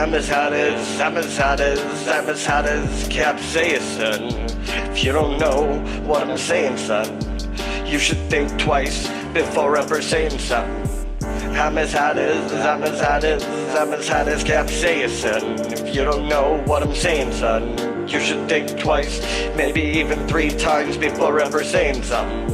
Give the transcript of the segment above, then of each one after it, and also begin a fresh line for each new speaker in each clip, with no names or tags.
I'm as hot as Capsaicin. If you don't know what I'm saying, son, you should think twice before ever saying something. I'm as hot as Capsaicin. If you don't know what I'm saying, son, you should think twice, maybe even 3 times before ever saying something.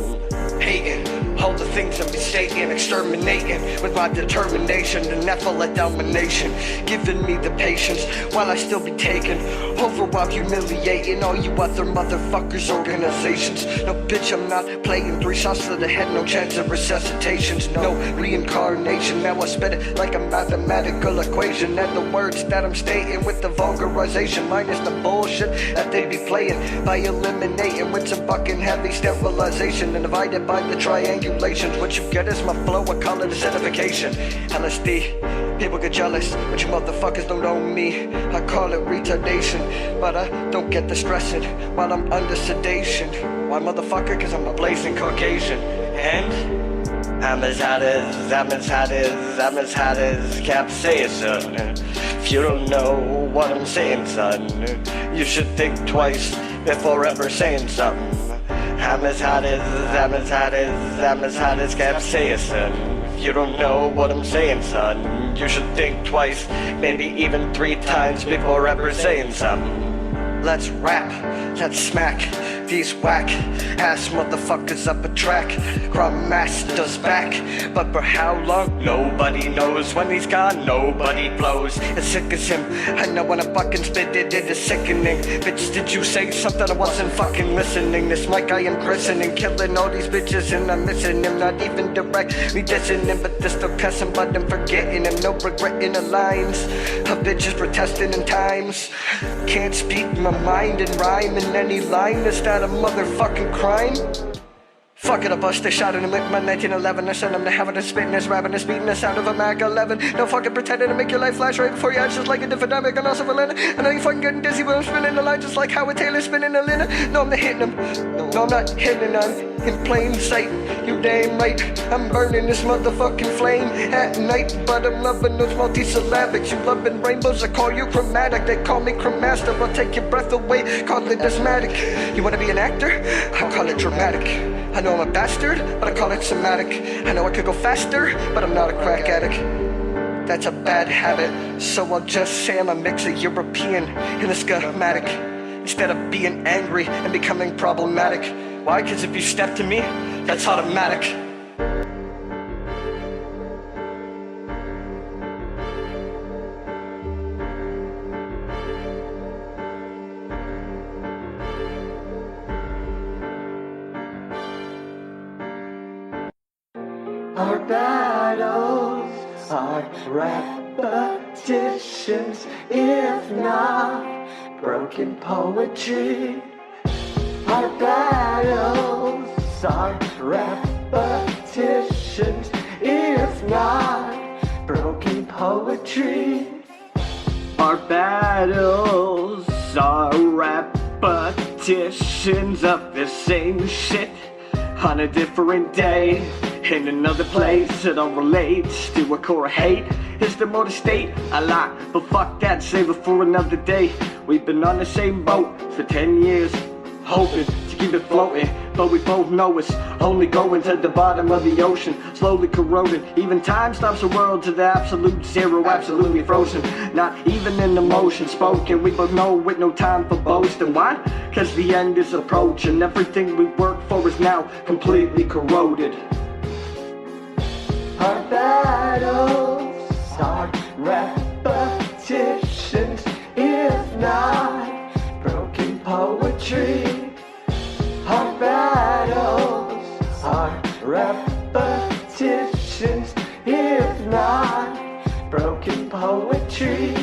Hating all the things I'm stating, exterminating with my determination, the Nephilim domination, giving me the patience while I still be taken over while humiliating all you other motherfuckers' organizations. No bitch, I'm not playing 3 shots to the head, no chance of resuscitations, no reincarnation. Now I spit it like a mathematical equation, and the words that I'm stating with the vulgarization minus the bullshit that they be playing by eliminating with some fucking heavy sterilization and divided by the triangulations. What you get is my flow, I call it acidification. LSD, people get jealous, but you motherfuckers don't know me. I call it retardation, but I don't get the stressing while I'm under sedation. Why, motherfucker? Cause I'm a blazing Caucasian. And I'm as hot as Capsaicin. If you don't know what I'm saying, son, you should think twice before ever saying something. I'm as hot as Capsaicin. If you don't know what I'm saying, son, you should think twice, maybe even 3 times before ever saying something. Let's rap, let's smack these whack ass motherfuckers up a track. Kronmasta's back, but for how long? Nobody knows. When he's gone, nobody blows. As sick as him, I know when I fucking spit it, it is sickening. Bitch, did you say something? I wasn't fucking listening. This mic I am christening, killing all these bitches and I'm missing him. Not even directly dissing him, but they're still cussing, but I'm forgetting him. No regretting the lines of bitches protesting in times. Can't speak my mind and rhyme in any line. Is that a motherfucking crime? Fuck it, I bust a shot in him with my 1911. I send him to heaven and spitting this, rapping and speeding the sound of a Mac 11. No fucking pretending to make your life flash right before your eyes, just like a different dynamic and also Valena. I know you fucking getting dizzy when I'm spinning the line, just like Howard Taylor spinning the linen. No, I'm not hitting him. No, I'm not hitting him. In plain sight, you damn right. I'm burning this motherfucking flame at night, but I'm loving those multi-syllabics. You loving rainbows, I call you chromatic. They call me Kronmasta, I'll take your breath away, call it asthmatic. You wanna be an actor? I call it dramatic. I know I'm a bastard, but I call it somatic. I know I could go faster, but I'm not a crack addict. That's a bad habit, so I'll just say I'm a mix of European and a schematic, instead of being angry and becoming problematic. Why? Cause if you step to me, that's automatic.
Our battles are repetitions, if not broken poetry. Our battles are repetitions, if not broken poetry.
Our battles are repetitions of the same shit on a different day. In another place, it all relates to a core of hate. Is there more to state? A lot, but fuck that, save it for another day. We've been on the same boat for 10 years, hoping to keep it floating, but we both know it's only going to the bottom of the ocean, slowly corroding. Even time stops the world to the absolute zero, absolutely frozen. Not even in emotion spoken, we both know with no time for boasting. Why? Cause the end is approaching, everything we work for is now completely corroded.
Our battles are repetitions, if not broken poetry. Our battles are repetitions, if not broken poetry.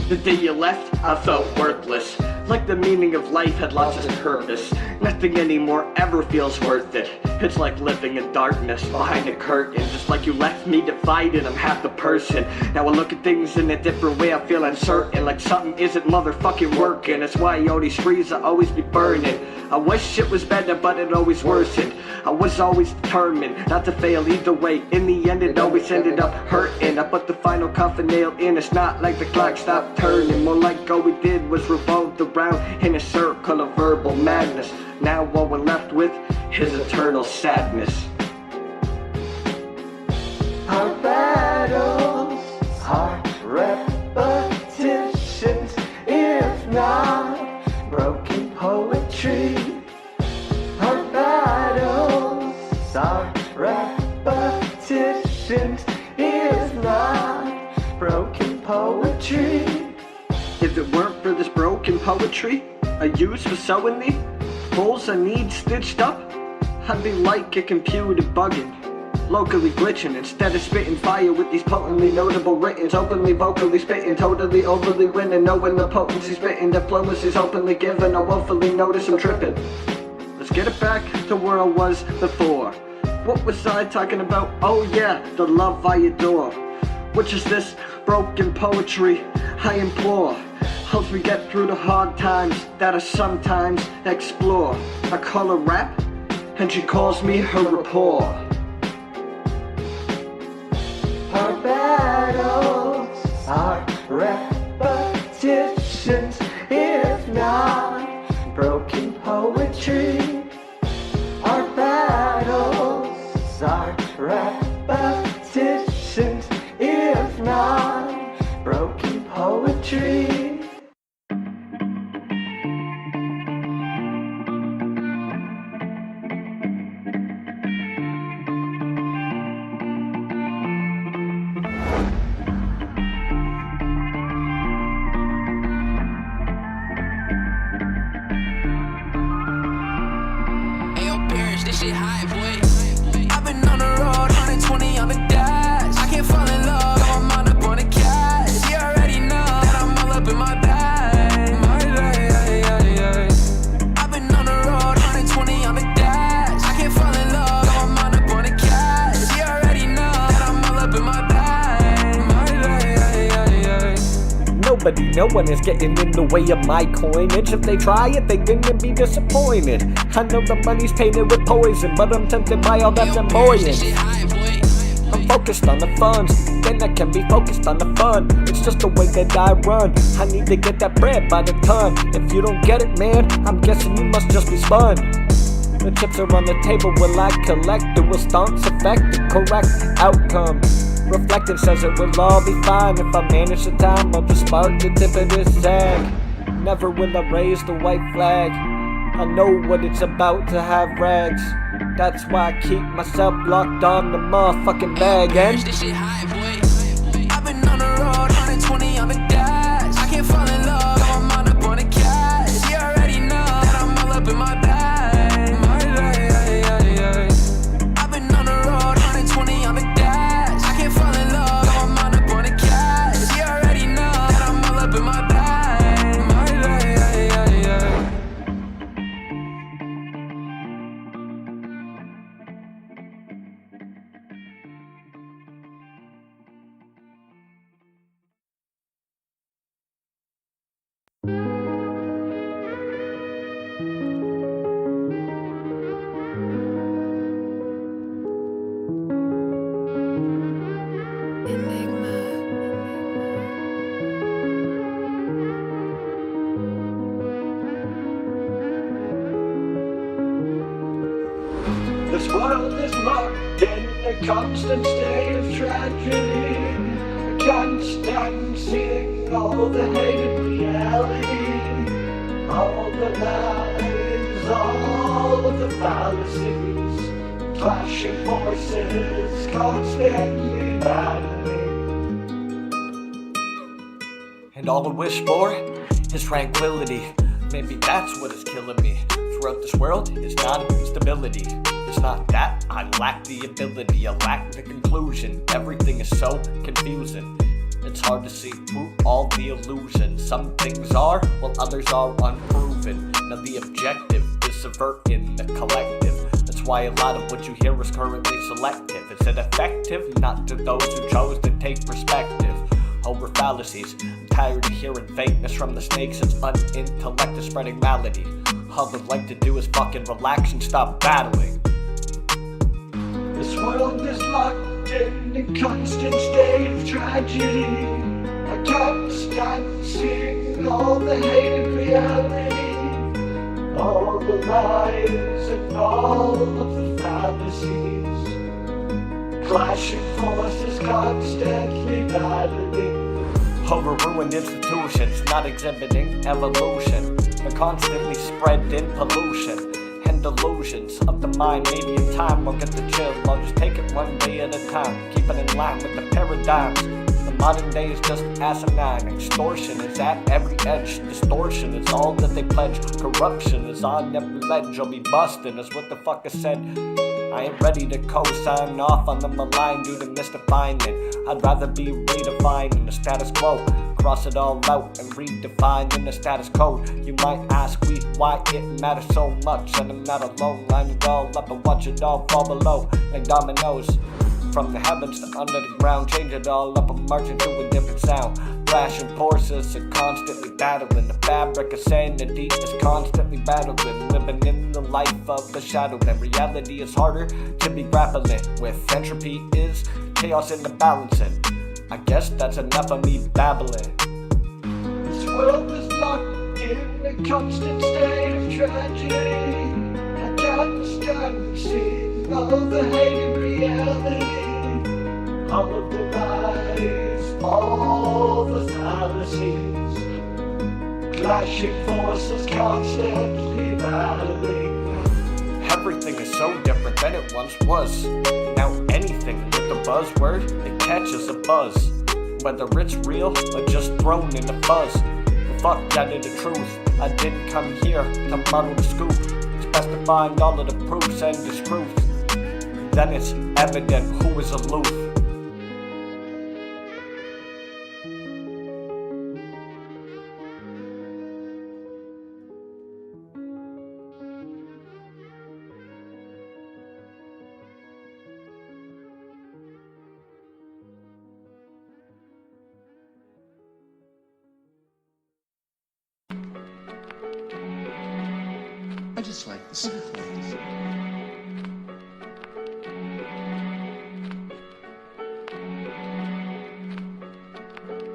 The day you left, I felt worthless, like the meaning of life had lost its purpose. Nothing anymore ever feels worth it. It's like living in darkness behind a curtain. Just like you left me divided, I'm half the person. Now I look at things in a different way, I feel uncertain, like something isn't motherfucking working. That's why all these trees will always be burning. I wish it was better, but it always worsened. I was always determined not to fail either way. In the end it always ended up hurting. I put the final coffin nail in. It's not like the clock stopped turning, more like all we did was revolved around in a circle of verbal madness. Now all we're left with is eternal sadness.
Our battles are repetitions, if not broken poetry. Our battles are repetitions, if not broken poetry.
If it weren't for this broken poetry I use for sewing the holes I need stitched up, I'd be like a computer bugging, locally glitching. Instead of spitting fire with these potently notable writtens, openly vocally spitting, totally overly winning, knowing the potency spitting, diplomacy's openly given. I woefully notice I'm tripping. Let's get it back to where I was before. What was I talking about? Oh yeah, the love I adore. Which is this broken poetry I implore, helps me get through the hard times that I sometimes explore. I call her rap, and she calls me her rapport.
Our battles are repetitions, if not broken poetry. Our battles are repetitions, if not broken poetry.
This shit high, boy. I've been on the road, 120 on the dash. I can't fall in love, I'm on up on the cash. You already know that I'm all up in my bag. I've been on the road, 120 on the dash. I can't fall in love, I'm on up on the cash. You already know that I'm all up in my bag.
Nobody, no one is getting in the way of my coinage. If they try it, they're gonna be disappointed. I know the money's painted with poison, but I'm tempted by all that flamboyance. I'm focused on the funds, then I can be focused on the fun. It's just the way that I run. I need to get that bread by the ton. If you don't get it, man, I'm guessing you must just be spun. The chips are on the table, will I collect? It will stunts affect the correct outcome. Reflecting says it will all be fine. If I manage the time, I'll just spark the tip of this sag. Never will I raise the white flag. I know what it's about to have rags. That's why I keep myself locked on the motherfucking bag. And
this shit high, boy. I've been on the road, 120 on the dash. I can't fall in love, I'm on up on the cash. You already know that I'm all up in my bag. I've been on the road, 120 on the dash. I can't fall in love, I'm on up on the cash. You already know that I'm all up in my bag. Enigma.
This world is marked in a constant state of tragedy. I can't stand seeing all the hate in reality, all the lies, all of the fallacies, clashing forces, constantly battling.
And all I wish for is tranquility. Maybe that's what is killing me. Throughout this world is not instability. It's not that I lack the ability, I lack the conclusion. Everything is so confusing. It's hard to see through all the illusions. Some things are, while others are unproven. Now the objective is subverting the collective. That's why a lot of what you hear is currently selective. Is it effective? Not to those who chose to take perspective over fallacies. I'm tired of hearing fakeness from the snakes. It's unintellect is spreading malady. All I'd like to do is fucking relax and stop battling.
world is locked in a constant state of tragedy. I can't stand seeing all the hated reality, all the lies and all of the fantasies, clashing forces constantly battling
over ruined institutions, not exhibiting evolution. They're constantly spreading pollution and delusions of the mind. Maybe in time we'll get the chill. I'll just take it one day at a time, keep it in line with the paradigms. The modern day is just asinine. Extortion is at every edge. Distortion is all that they pledge. Corruption is on every ledge. You'll be busted, is what the fuck is said. I ain't ready to co-sign off on the malign due to mystifying it. I'd rather be redefining the status quo, cross it all out and redefine in the status code. You might ask me why it matters so much, and I'm not alone. Line it all up and watch it all fall below like dominoes. From the heavens to under the ground, change it all up and march into a different sound. Flashing forces are constantly battling. The fabric of sanity is constantly battling. Living in the life of the shadow, and reality is harder to be grappling with. Entropy is chaos in the balancing. I guess that's enough of me babbling.
This world is locked in a constant state of tragedy. I can't stand seeing all the hated reality, all of the lies, all the fallacies, clashing forces constantly battling.
Everything is so different than it once was. Now anything with a buzzword, it catches a buzz. Whether it's real or just thrown in the fuzz. Fuck that is the truth. I didn't come here to muddle the scoop. It's best to find all of the proofs and disproofs. Then it's evident who is aloof.
I just like the simple things.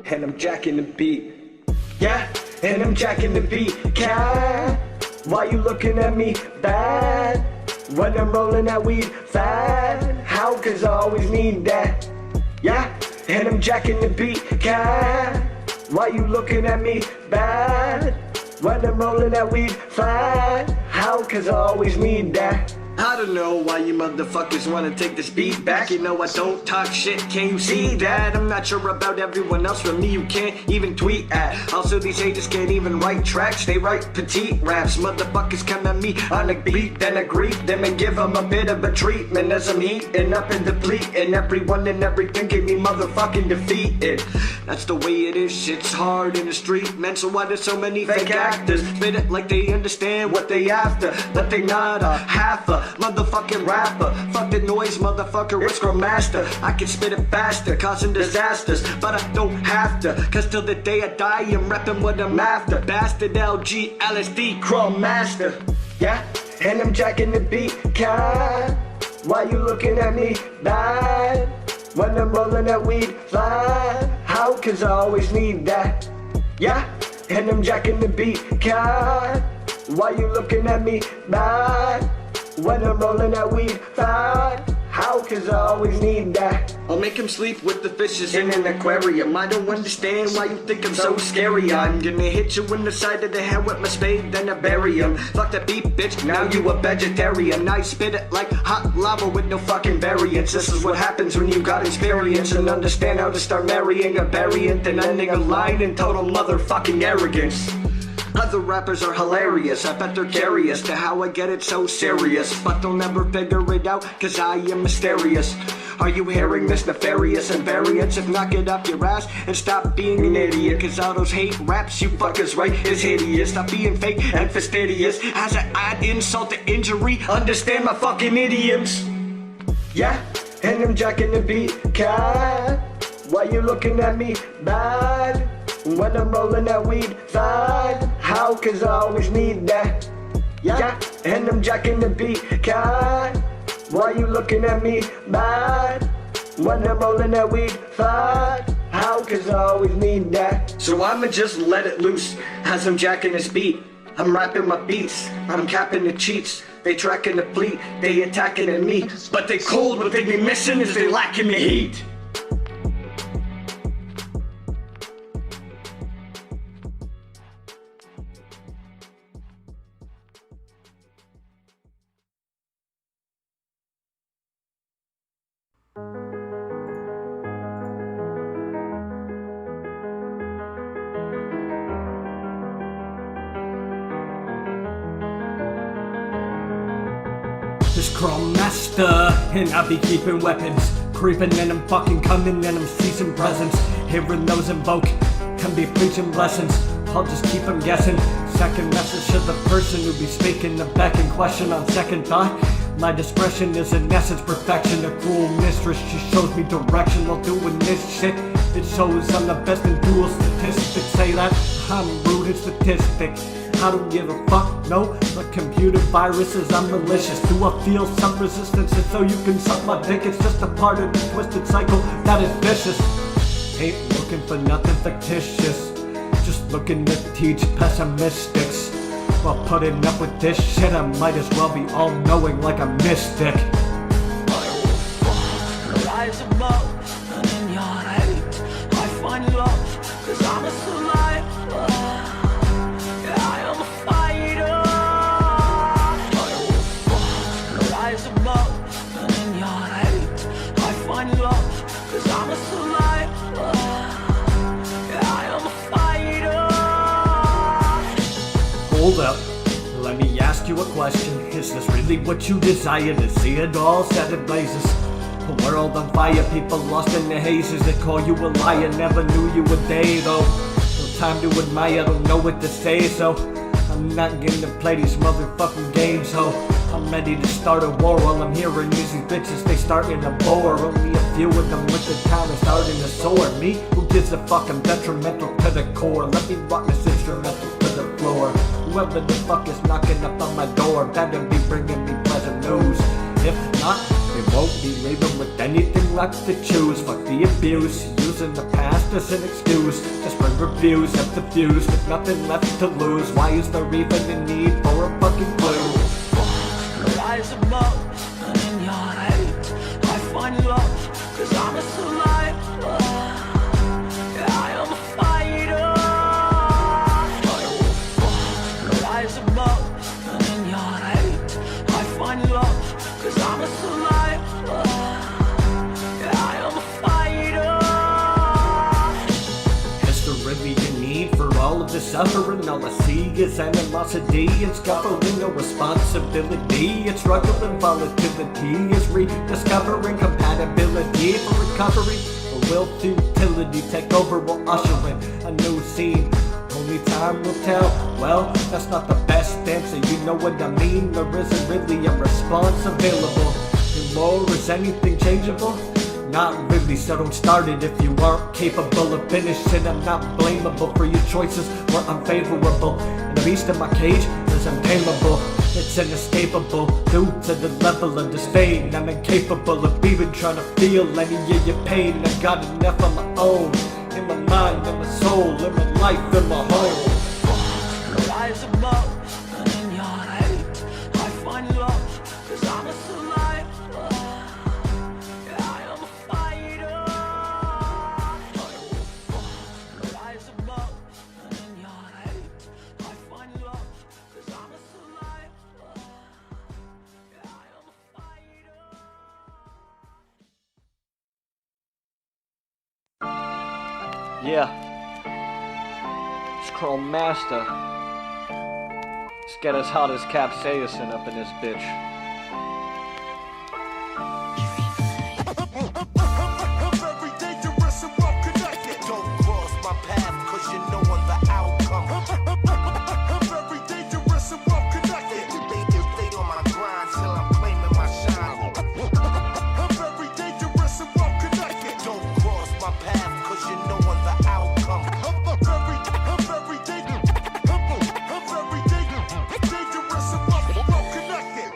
And I'm jacking the beat. Yeah, and I'm jacking the beat. Cat, why you looking at me bad? When I'm rolling that weed fat, how? Cause I always need that. Yeah, and I'm jacking the beat. Cat, why you looking at me bad? When I'm rolling that weed fat, how? Cause I always need that. I don't know why you motherfuckers wanna take this beat back. You know I don't talk shit, can you see that? I'm not sure about everyone else, for me you can't even tweet at. Also these haters can't even write tracks, they write petite raps. Motherfuckers come at me on a beat, then I greet them and give them a bit of a treatment. As I'm eating up and depleting everyone and everything, get me motherfucking defeated. That's the way it is, shit's hard in the street, man. So why there's so many fake actors? Spit it like they understand what they after, but they not a half a motherfucking rapper. Fuck the noise, motherfucker, it's Kronmasta. I can spit it faster, causing disasters, but I don't have to, cause till the day I die I'm reppin' what I'm after. Bastard LG, LSD, Kronmasta. Yeah, and I'm jacking the beat. Cat, why you looking at me bad? When I'm rolling that weed flat, how? Cause I always need that. Yeah, and I'm jacking the beat. Cat, why you looking at me bad? When I'm rolling that weed fat, how? Cause I always need that. I'll make him sleep with the fishes in an aquarium. I don't understand why you think I'm so scary. I'm gonna hit you in the side of the head with my spade, then I bury him. Fuck that beat, bitch, now you a vegetarian. I spit it like hot lava with no fucking variance. This is what happens when you got experience and understand how to start marrying a variant and ending a line in total motherfucking arrogance. Other rappers are hilarious, I bet they're curious to how I get it so serious, but they'll never figure it out, cause I am mysterious. Are you hearing this nefarious and variance? If not, get up your ass and stop being an idiot, cause all those hate raps you fuckers write is hideous. Stop being fake and fastidious, as I add insult to injury, understand my fucking idioms. Yeah, and I'm jacking the beat. Cat, why you looking at me bad? When I'm rolling that weed fat, how? Cause I always need that. Yeah, and I'm jacking the beat. Cat, Why you looking at me bad when I'm rolling that weed fat? How? Cause I always need that. So I'ma just let it loose as I'm jacking this beat. I'm rapping my beats, I'm capping the cheats. They tracking the fleet, they attacking at me. But they cold, what they be missing is they lacking the heat.
This Kronmasta, and I be keeping weapons, creeping and I'm fucking coming and I'm seizing presents. Hearing those invoke, can be preaching blessings. I'll just keep them guessing. Second message to the person who be speaking the back in question on second thought. My discretion is in essence perfection. A cruel mistress, she shows me direction while doing this shit. It shows I'm the best in dual statistics. Say that I'm rude and statistic. I don't give a fuck, no. But computer viruses, I'm malicious. Do I feel some resistance? And so you can suck my dick. It's just a part of the twisted cycle that is vicious. Ain't looking for nothing fictitious, just looking to teach pessimistics. While putting up with this shit, I might as well be all-knowing like a mystic.
Rise above, and in your hate I find love, cause I'm a survivor. Yeah, I am a fighter. Rise above, and in your hate I find love, cause I'm a survivor. Yeah, I am a fighter.
Hold up, let me ask you a question. Is this really what you desire, to see it all set in blazes? The world on fire, people lost in the hazes. They call you a liar, never knew you a day though. No time to admire, don't know what to say, so I'm not getting to play these motherfucking games, ho. I'm ready to start a war while I'm hearing these bitches, they starting to bore. Only a few of them with the time is starting to soar. Me? Who gives a fuck? I'm detrimental to the core. Let me rock this instrumental to the floor. Whoever the fuck is knocking up on my door better be bringing me pleasant news. If not, they won't be leaving with anything left to choose. Fuck the abuse, using the past as an excuse. Just bring reviews of the views with nothing left to lose. Why is there even a need for a fucking clue?
Rise above, and in your hate I find love, cause I'm a survivor. Yeah, I am a fighter. Rise above, and in your hate I find love, cause I'm a survivor. Yeah, I am a fighter.
Is there really a need for all of this suffering? All I see is animosity and scuffling, no responsibility. It's struggle and volatility is rediscovering compatibility for recovery. Or will futility take over while ushering a new scene? Only time will tell. Well, that's not the best answer, you know what I mean. There isn't really a response available. Anymore, is anything changeable? Not really, so don't start it if you aren't capable of finishing. I'm not blamable for your choices were unfavorable. And the beast in my cage is untamable. It's inescapable due to the level of disdain. I'm incapable of even trying to feel any of your pain. I got enough on my own, in my mind, in my soul, in my life, in my home.
Rise above, and in your hate I find love, cause I'm a survivor. Yeah, I am a fighter. Rise above, and in your hate I find love, cause I'm a survivor. Yeah, I am a fighter.
Yeah. It's Kronmasta. Let's get as hot as Capsaicin up in this bitch.
Very dangerous and well connected. Don't cross my path, cause you know I'm the outcome. Very dangerous and well connected. Stay on my grind till I'm claiming my shine. Very dangerous and well connected. Don't cross my path, cause you know I'm the outcome. Very dangerous and well connected.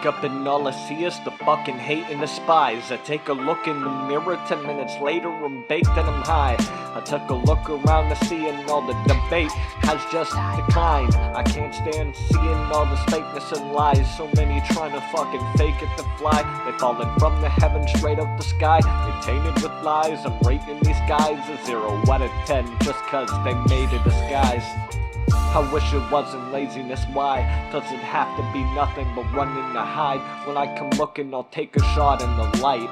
wake up and all I see is the fucking hate and despise. I take a look in the mirror, 10 minutes later I'm baked and I'm high. I took a look around to see and all the debate has just declined. I can't stand seeing all this fakeness and lies. So many trying to fucking fake it to fly. They falling from the heavens straight up the sky. They tainted with lies. I'm rating these guys a 0 out of 10 just cause they made a disguise. I wish it wasn't laziness, why does it have to be nothing but running to hide? When I come looking, I'll take a shot in the light.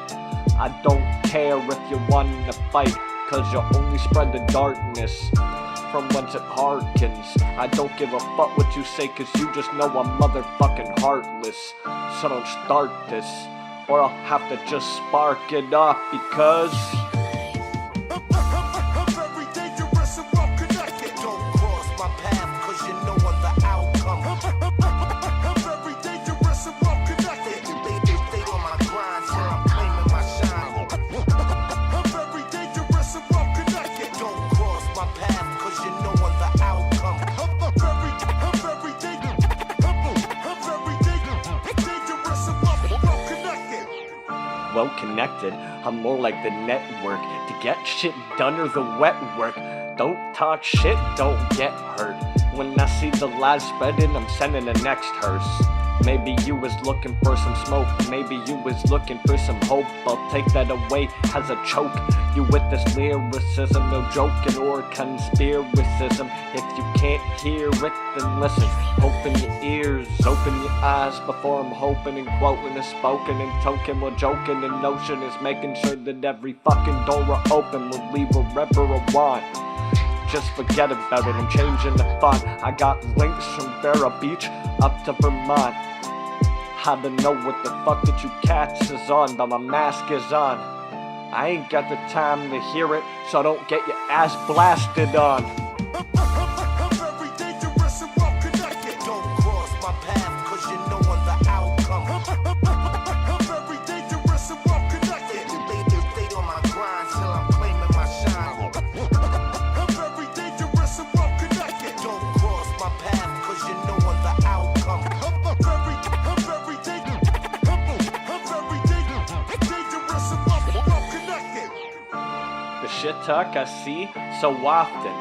I don't care if you're wanting to fight, cause you'll only spread the darkness from whence it harkens. I don't give a fuck what you say, cause you just know I'm motherfucking heartless. So don't start this, or I'll have to just spark it off, because well connected, I'm more like the network. To get shit done or the wet work. Don't talk shit, don't get hurt. When I see the lies spreading, I'm sending the next hearse. Maybe you was looking for some smoke, maybe you was looking for some hope. I'll take that away as a choke. You with this lyricism, no joking or conspiracism. If you can't hear it, then listen. Open your ears, open your eyes before I'm hoping and quoting and spoken and token. While joking, the notion is making sure that every fucking door I open will leave wherever I want. Just forget about it, I'm changing the font. I got links from Sero Beach up to Vermont. I don't know what the fuck that you cats is on, but my mask is on. I ain't got the time to hear it, so don't get your ass blasted on. Shit talk I see so often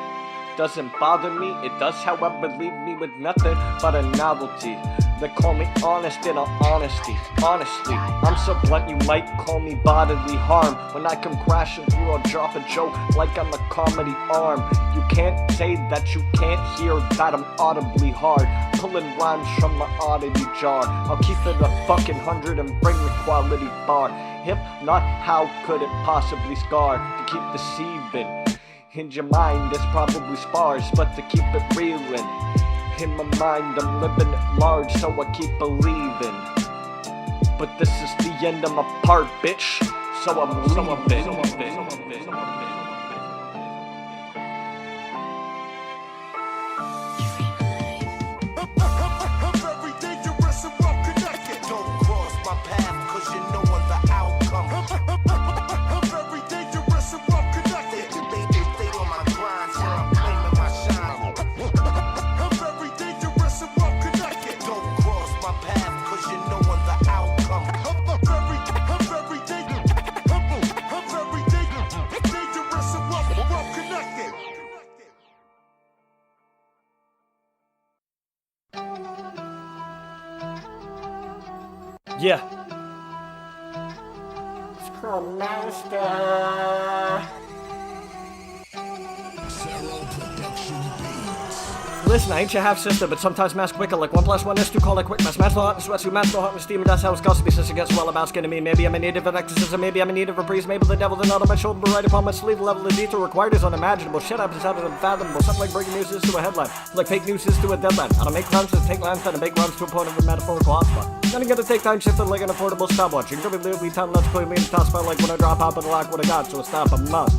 doesn't bother me, it does however leave me with nothing but a novelty. They call me honest in all honesty. Honestly, I'm so blunt you might call me bodily harm. When I come crashing through, I'll drop a joke like I'm a comedy arm. You can't say that you can't hear that I'm audibly hard, pulling rhymes from my oddity jar. I'll keep it a fucking 100 and bring the quality far. If not, how could it possibly scar? To keep deceiving in your mind, it's probably spars, but to keep it reeling in my mind, I'm living at large, so I keep believing. But this is the end of my part, bitch, so I'm leaving. Yeah. It's Kronmasta.
Sero Produktions.
Listen, I ain't your half-sister, but sometimes mask quicker, like 1 + 1 is 2, call it quick. Mask no hot and sweats, mask no hot and steam, and that's how it's gossipy since it gets well about skinning me. Maybe I'm in need of an exorcism, maybe I'm in need of a priest, maybe the devil, the knot on my shoulder, but right upon my sleeve, the level of detail required is unimaginable. Shit happens out of unfathomable, something like breaking news is to a headline, like fake news is to a deadline. I don't make runs to take lines, then I make runs to a point of a metaphorical hotspot. Then I gotta take time shifted like an affordable stopwatch. You can probably leave time, let's clearly in the top spot, like when I drop out, but I lock what I got, so I stop, I must.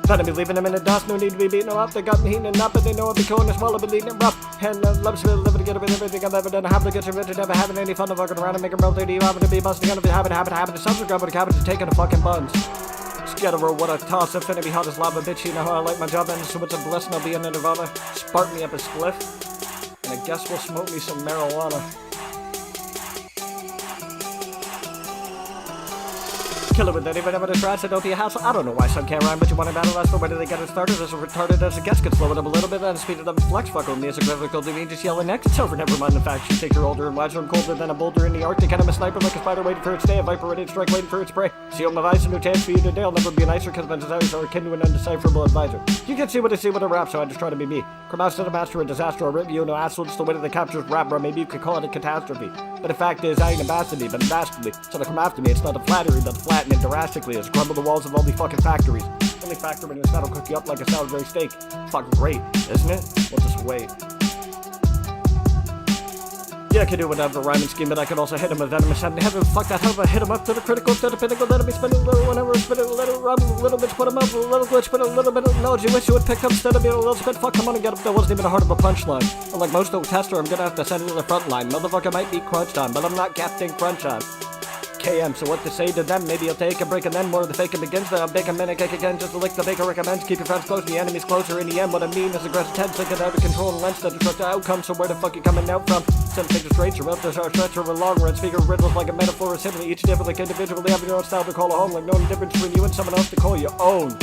Then I be leaving them in the dust, no need to be beating them up. They got me heating up, but they know I'll be cold as well, I'll be leading it rough. And loves me living together with everything I've ever done. I happen to get you rich, never having any fun of fucking around and making real 3D. You happen to be busting out of it, happen to subscribe with a cabbage and taking a fucking buns. Together, what a toss, infinity hot as lava, bitch. You know how I like my job, and so it's a blessing. I'll be in the Nirvana. Spark me up a spliff, and I guess we'll smoke me some marijuana. Kill it with anyone ever tries to don't be a hassle. I don't know why some can't rhyme, but you want to battle us, but where do they get it started? As retarded as it gets, could slow it up a little bit and speed it up and flex. Fuck with me, it's a difficult to me, just yelling next. It's over, never mind the fact you think you're older and wiser. I'm colder than a boulder in the Arctic, and I'm a sniper like a spider waiting for its day, a viper ready to strike, waiting for its prey. See on my vice, a new chance for you today. I'll never be nicer because my desires are akin to an undecipherable advisor. You can see what I see with a rap, so I just try to be me. Kronmasta, a master of disaster, or review, no asshole, just the way that they captures rap, bro. Maybe you could call it a catastrophe. But the fact is, I ain't a bastard, but a dastardly. So to come after me, it's not a flattery, but flatten it drastically as crumble the walls of all these fucking factories. Only factor in this that'll cook you up like a Salisbury steak. Fucking great, isn't it? We'll just wait. Yeah, I can do whatever rhyming scheme, but I can also hit him with venomous and heaven. Fuck that, how about hit him up to the critical, to the pinnacle, let me spin a little whenever, spin a little rub, a little bit, put him up, a little glitch, put a little bit of knowledge you wish you would pick up instead of being a little spit. Fuck, come on and get up, that wasn't even a heart of a punchline. Unlike most old tester, I'm gonna have to send it to the front line. Motherfucker might be crunch time, but I'm not Captain Crunch on. KM, so what to say to them? Maybe you'll take a break and then more of the faking begins. Then I'll bake a minute cake again just to lick the baker recommends. Keep your friends close, the enemies closer. In the end, what I mean is aggressive tense, thinking out of control and lens to disrupt the outcome. So where the fuck you coming out from? Some things are straight, your there's our stretch over long run. Speaker riddles like a metaphor or simile. Each different like individually having your own style to call a home. Like no difference between you and someone else to call your own.